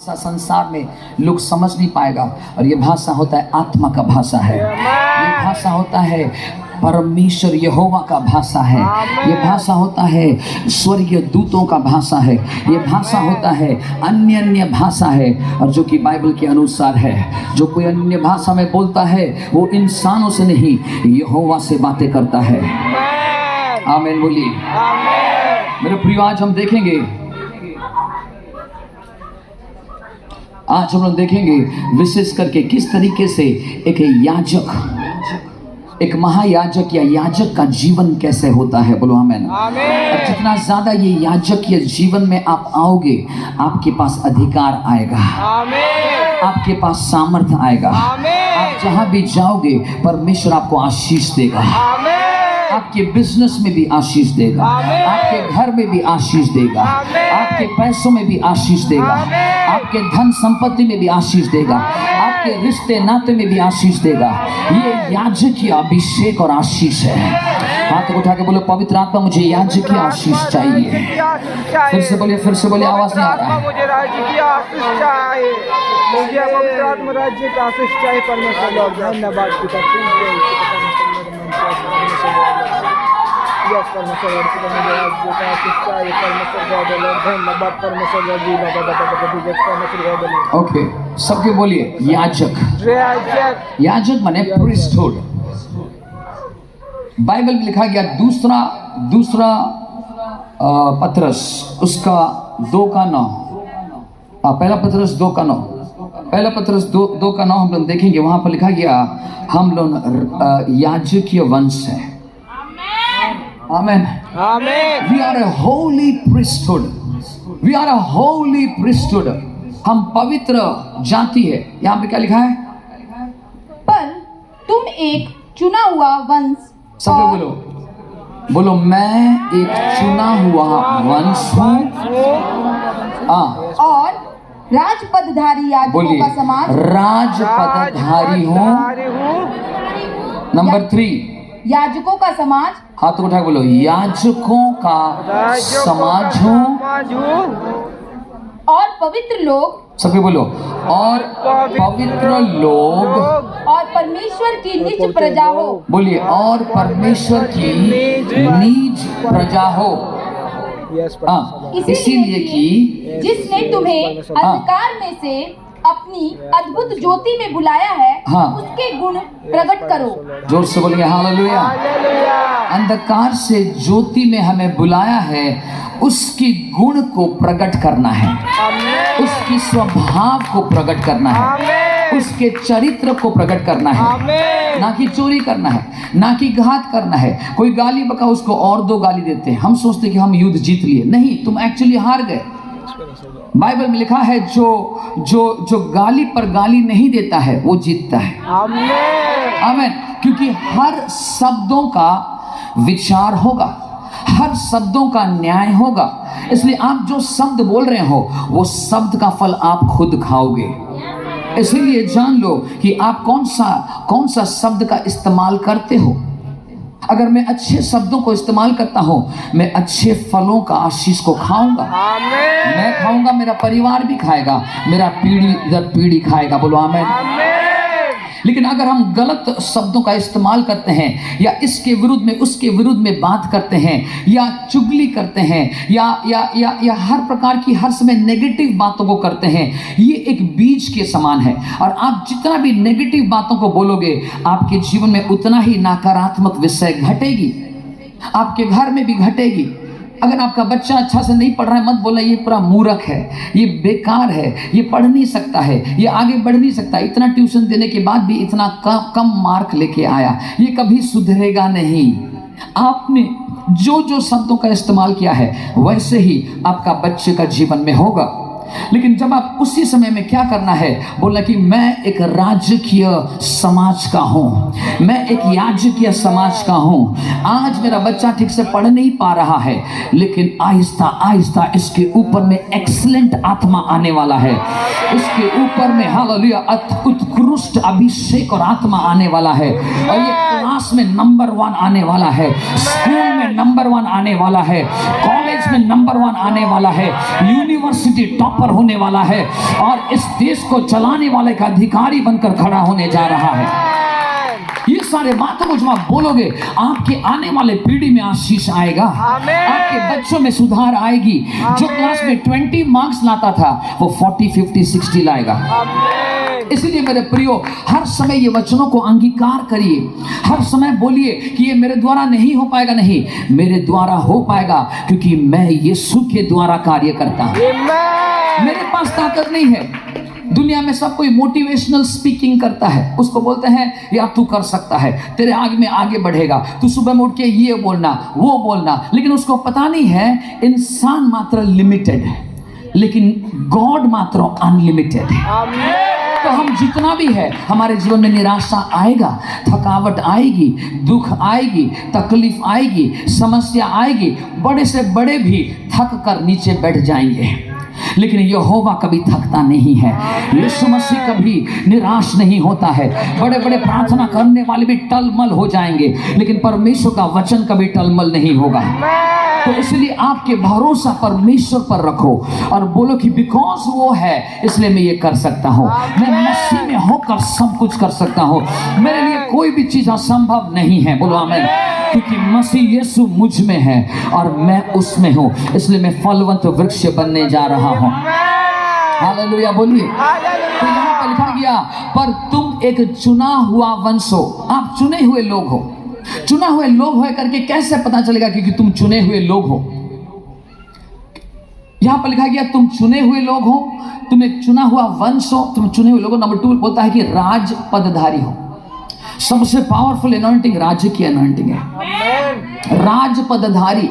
संसार में लोग समझ नहीं पाएगा। और ये भाषा होता है आत्मा का भाषा है, ये भाषा होता है परमेश्वर यहोवा का भाषा है, ये भाषा होता है स्वर्गीय दूतों का भाषा है, ये भाषा होता है अन्य अन्य भाषा है। और जो कि बाइबल के अनुसार है, जो कोई अन्य भाषा में बोलता है वो इंसानों से नहीं यहोवा से बातें करता है। आमीन बोलिए। मेरे प्रिय, आज हम देखेंगे, आज हम लोग देखेंगे विशेष करके किस तरीके से एक याजक, एक महायाजक या याजक का जीवन कैसे होता है। बोलो आमीन। और जितना ज्यादा ये याजक या जीवन में आप आओगे, आपके पास अधिकार आएगा, आपके पास सामर्थ्य आएगा। आप जहां भी जाओगे परमेश्वर आपको आशीष देगा, आपके बिजनेस में भी आशीष देगा, आपके घर में भी आशीष देगा, आपके पैसों में भी आशीष देगा, आपके धन संपत्ति में भी आशीष देगा, आपके रिश्ते नाते में भी आशीष देगा। ये याजकीय अभिषेक और आशीष है। हाथ उठा के बोलो, पवित्र आत्मा मुझे याजकीय आशीष चाहिए। फिर से बोलिए, फिर से बोलिए, आवाज नहीं आ रहा है। मुझे राज्य की आशीष चाहिए, मुझे पवित्र आत्मा राज्य की आशीष चाहिए। परमेश्वर लोग धन्यवाद पिता, ओके, सबके बोलिए याजक। याजक माने प्रीस्टहुड। बाइबल में लिखा गया दूसरा पत्रस उसका 2:9, पहला पत्रस 2:9, पहला पत्रस 2:9 हम लोग देखेंगे। वहां पर लिखा गया हम लोग याजकीय वंश है। आमेन। We are a holy priesthood. We are a holy priesthood. हम पवित्र जाति है। यहाँ पे क्या लिखा है? पर तुम एक चुना हुआ वंश। सब लोग बोलो, मैं एक चुना हुआ वंश हूँ। और राजपदधारी याजकों का समाज। राजपदधारी हूँ। नंबर 3, याजकों का समाज। हाथ उठा के बोलो, याजकों का समाज हूँ। और पवित्र लोग। सबके बोलो, और पवित्र लोग। और परमेश्वर की निज प्रजा हो। बोलिए, और परमेश्वर की निज प्रजा हो। इसीलिए कि जिसने तुम्हें अंधकार में से अपनी अद्भुत ज्योति में बुलाया है, उसके गुण प्रकट करो। जोर से बोलिए हालेलुया। अंधकार से ज्योति में हमें बुलाया है, उसकी गुण को प्रकट करना है, उसकी स्वभाव को प्रकट करना है, उसके चरित्र को प्रकट करना है। ना कि चोरी करना है, ना कि घात करना है। कोई गाली बका, उसको और 2 गाली देते हैं, हम सोचते कि हम युद्ध जीत लिए। नहीं, तुम एक्चुअली हार गए। बाइबल में लिखा है जो गाली पर गाली नहीं देता है वो जीतता है। आमीन। क्योंकि हर शब्दों का विचार होगा, हर शब्दों का न्याय होगा। इसलिए आप जो शब्द बोल रहे हो वो शब्द का फल आप खुद खाओगे। इसीलिए जान लो कि आप कौन सा शब्द का इस्तेमाल करते हो। अगर मैं अच्छे शब्दों को इस्तेमाल करता हूं, मैं अच्छे फलों का आशीष को खाऊंगा। मैं खाऊंगा, मेरा परिवार भी खाएगा, मेरा पीढ़ी दर पीढ़ी खाएगा। बोलो आमीन। लेकिन अगर हम गलत शब्दों का इस्तेमाल करते हैं, या इसके विरुद्ध में उसके विरुद्ध में बात करते हैं, या चुगली करते हैं, या हर प्रकार की हर समय नेगेटिव बातों को करते हैं, ये एक बीज के समान है। और आप जितना भी नेगेटिव बातों को बोलोगे, आपके जीवन में उतना ही नकारात्मक विषय घटेगी, आपके घर में भी घटेगी। अगर आपका बच्चा अच्छा से नहीं पढ़ रहा है, मत बोला ये पूरा मूर्ख है, ये बेकार है, ये पढ़ नहीं सकता है, ये आगे बढ़ नहीं सकता, इतना ट्यूशन देने के बाद भी इतना कम मार्क लेके आया, ये कभी सुधरेगा नहीं। आपने जो शब्दों का इस्तेमाल किया है वैसे ही आपका बच्चे का जीवन में होगा। लेकिन जब आप उसी समय में क्या करना है, बोला कि मैं एक राजकीय समाज का हूँ, मैं एक याजकीय समाज का हूँ। आज मेरा बच्चा ठीक से पढ़ नहीं पा रहा है, लेकिन आहिस्ता आहिस्ता इसके ऊपर में एक्सीलेंट आत्मा आने वाला है, इसके ऊपर में हालेलुया उत्कृष्ट अभिषेक और आत्मा आने वाला है। और ये क्लास में नंबर 1 आने वाला है, स्कूल में नंबर 1 आने वाला है, कॉलेज में नंबर 1 आने वाला है, यूनिवर्सिटी टॉप पर होने वाला है और इस देश को चलाने वाले का अधिकारी बनकर खड़ा होने जा रहा है। ये सारे बातों को जब आप बोलोगे, आपके आने वाले पीढ़ी में आशीष आएगा, आपके बच्चों में सुधार आएगी। जो क्लास में 20 मार्क्स लाता था वो 40, 50, 60 लाएगा। इसलिए मेरे प्रियो, हर समय ये वचनों को अंगीकार करिए, हर समय बोलिए कि ये मेरे द्वारा नहीं हो पाएगा। नहीं, मेरे द्वारा हो पाएगा, क्योंकि मैं यीशु के द्वारा कार्य करता हूं। मेरे पास ताकत नहीं है। दुनिया में सब कोई मोटिवेशनल स्पीकिंग करता है, उसको बोलते हैं यार तू कर सकता है, तेरे आगे में आगे बढ़ेगा, तू सुबह में उठ के ये बोलना वो बोलना। लेकिन उसको पता नहीं है इंसान मात्र लिमिटेड है, लेकिन गॉड मात्र अनलिमिटेड है। तो हम जितना भी है, हमारे जीवन में निराशा आएगा, थकावट आएगी, दुख आएगी, तकलीफ आएगी, समस्या आएगी, बड़े से बड़े भी थक कर नीचे बैठ जाएंगे। लेकिन यहोवा कभी थकता नहीं है, यीशु मसीह कभी निराश नहीं होता है। बड़े बड़े प्रार्थना करने वाले भी टलमल हो जाएंगे, लेकिन परमेश्वर का वचन कभी टलमल नहीं होगा। तो इसलिए आपके भरोसा परमेश्वर पर रखो और बोलो कि बिकॉज वो है इसलिए मैं ये कर सकता हूँ, मैं मसीह में होकर सब कुछ कर सकता हूँ, मेरे लिए कोई भी चीज असंभव नहीं है। बोलो आमीन। क्योंकि मसीह यीशु मुझ में है और मैं उसमें हूँ, इसलिए मैं फलवंत वृक्ष बनने जा रहा हूँ। हालेलुया बोलिए। तो यहाँ पर लिखा गया, पर तुम एक चुना हुआ वंश हो। आप चुने हुए लोग हो। चुना हुए लोग हो करके कैसे पता चलेगा कि तुम चुने हुए लोग हो? यहां पर लिखा गया तुम चुने हुए लोग हो, तुम एक चुना हुआ वंश हो, तुम चुने हुए लोग हो। नंबर 2 बोलता है कि राज पदधारी हो। सबसे पावरफुल अनॉइंटिंग राज्य की अनॉइंटिंग है। राज पदधारी,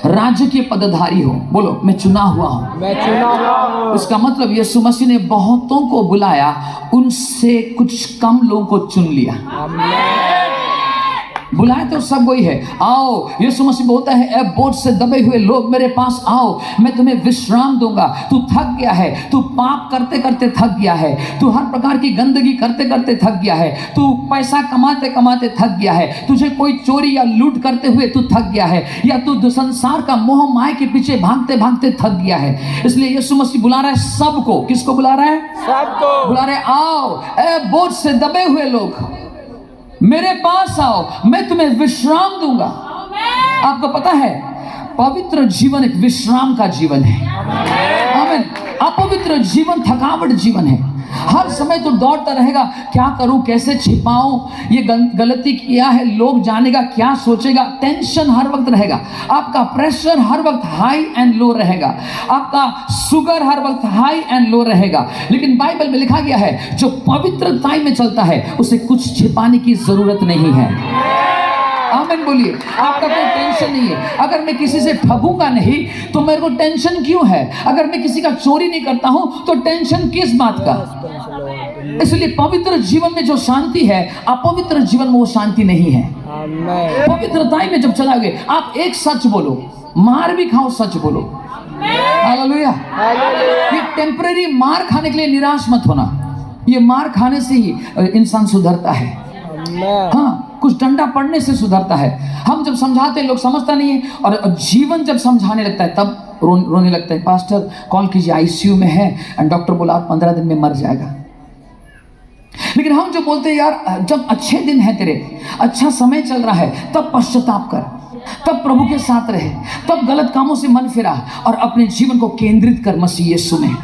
राज्य के पदधारी हो। बोलो मैं चुना हुआ हूं, मैं चुना हुआ हूं। उसका मतलब यीशु मसीह ने बहुतों को बुलाया, उनसे कुछ कम लोगों को चुन लिया। बुलाए तो सब वही है। आओ, यीशु मसीह बोलता है ए बोझ से दबे हुए लोग मेरे पास आओ, मैं तुम्हें विश्राम दूंगा। तू थक गया है, तू पाप करते करते थक गया है, तू हर प्रकार की गंदगी करते करते थक गया है, तू पैसा कमाते कमाते थक गया है, तुझे कोई चोरी या लूट करते हुए तू थक गया है, या तू संसार का मोह माया के पीछे भागते भागते थक गया है। इसलिए यीशु मसीह बुला रहा है सबको। किसको बुला रहा है? सबको बुला रहे। आओ ए बोझ से दबे हुए लोग मेरे पास आओ, मैं तुम्हें विश्राम दूंगा। आपको पता है पवित्र जीवन एक विश्राम का जीवन है। आमीन। अपवित्र जीवन थकावट जीवन है। हर समय तो दौड़ता रहेगा, क्या करूं, कैसे छिपाऊं, ये गलती किया है, लोग जानेगा, क्या सोचेगा। टेंशन हर वक्त रहेगा, आपका प्रेशर हर वक्त हाई एंड लो रहेगा, आपका शुगर हर वक्त हाई एंड लो रहेगा। लेकिन बाइबल में लिखा गया है जो पवित्रता में चलता है उसे कुछ छिपाने की जरूरत नहीं है। आमीन बोलिए। आपका कोई टेंशन नहीं है। अगर मैं किसी से ठगूंगा नहीं तो मेरे को टेंशन क्यों है? अगर मैं किसी का चोरी नहीं करता हूं तो टेंशन किस बात का? इसलिए पवित्र जीवन में जो शांति है, अपवित्र जीवन में वो शांति नहीं है। पवित्रता में जब चलाओगे, आप एक सच बोलो, मार भी खाओ, सच बोलो। हालेलुया। ये टेम्परेरी मार खाने के लिए निराश मत होना। ये मार खाने से ही इंसान सुधरता है। हाँ, कुछ डंडा पड़ने से सुधरता है। हम जब समझाते हैं लोग समझता नहीं है, और जीवन जब समझाने लगता है तब रोने लगता है। पास्टर कॉल कीजिए, आईसीयू में है और डॉक्टर बोला 15 दिन में मर जाएगा। लेकिन हम जो बोलते हैं यार जब अच्छे दिन है, तेरे अच्छा समय चल रहा है, तब पश्चाताप कर, तब प्रभु के साथ रहे, तब गलत कामों से मन फिरा और अपने जीवन को केंद्रित कर मसीह यीशु में।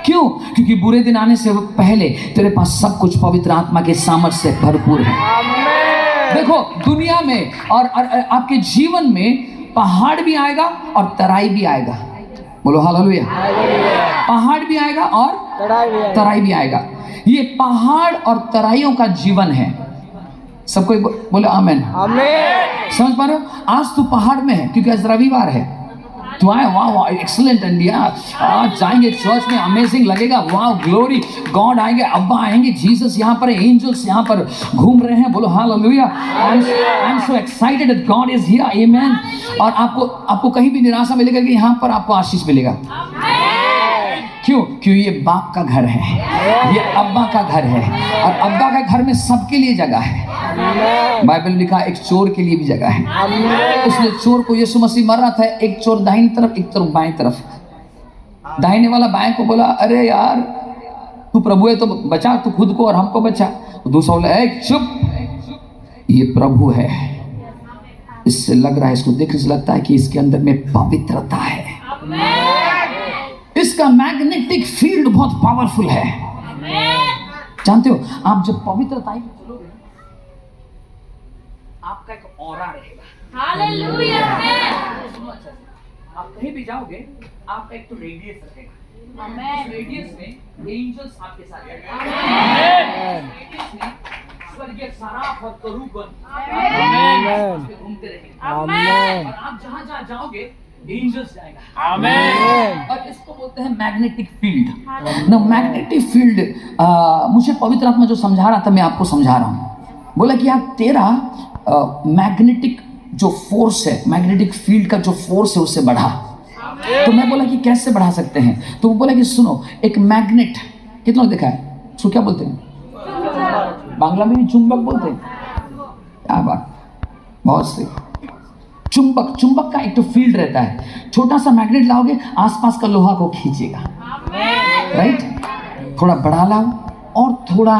क्यों? क्योंकि बुरे दिन आने से पहले तेरे पास सब कुछ पवित्र आत्मा के सामर्थ्य से भरपूर है। देखो दुनिया में और आपके जीवन में पहाड़ भी आएगा और तराई भी आएगा। बोलो हालेलुया। पहाड़ भी आएगा और तराई भी आएगा। ये पहाड़ और तराइयों का जीवन है। सबको बोले आमीन। आमीन। समझ पा रहे हो? आज तू पहाड़ में है क्योंकि आज रविवार है। तो आए, वाह वाह एक्सीलेंट इंडिया, आज जाएंगे चर्च में, अमेजिंग लगेगा, वाह ग्लोरी, गॉड आएंगे, अब्बा आएंगे, जीसस यहाँ पर, एंजल्स यहाँ पर घूम रहे हैं। बोलो hallelujah. I am so excited that God is here. Amen. और आपको कहीं भी निराशा मिलेगा कि यहाँ पर आपको आशीष मिलेगा। क्यों? क्यों? ये बाप का घर है, ये अब्बा का घर है, और अब्बा का घर में सबके लिए जगह है। बाइबल में लिखा एक चोर के लिए भी जगह है। इसलिए चोर को यीशु मसीह मर रहा था, एक चोर दाहिनी तरफ, एक तरफ बाएं तरफ। दाहिने वाला बाएं को बोला, अरे यार तू प्रभु है तो बचा तू खुद को और हमको बचा। दूसरा बोला, ए चुप, ये प्रभु है। इससे लग रहा है, इसको देखने से लगता है कि इसके अंदर में पवित्रता है। इसका मैग्नेटिक फील्ड बहुत पावरफुल है। जानते हो, आप जब पवित्रता में चलोगे आपका एक ऑरा रहेगा। हालेलुया। आप कहीं भी जाओगे आपका एक तो रेडियस रहेगा। आमेन। रेडियस में एंजल्स आपके साथ रहेंगे। आमेन। रेडियस में स्वर्गीय सराफ और करूबन आमेन। घूमते रहेंगे। आमेन। और आप जहां जहां जाओगे एंजल्स जाएगा। आमेन। और इसको बोलते हैं मैग्नेटिक फील्ड। ना मैग्नेटिक फील्ड मुझे पवित्र आत्मा जो समझा रहा था मैं आपको समझा रहा हूं। बोला कि यार तेरा मैग्नेटिक जो फोर्स है, मैग्नेटिक फील्ड का जो फोर्स है उसे बढ़ा। तो मैं बोला कि कैसे बढ़ा सकते हैं? तो वो बोला कि सुनो, एक मैग्नेट कितना देखा है, उसको क्या बोलते हैं? बांग्ला में भी चुंबक बोलते हैं। क्या बात, बहुत सही। चुंबक, चुंबक का एक तो फील्ड रहता है। छोटा सा मैग्नेट लाओगे आसपास का लोहा को खींचेगा, राइट? थोड़ा बड़ा लाओ और थोड़ा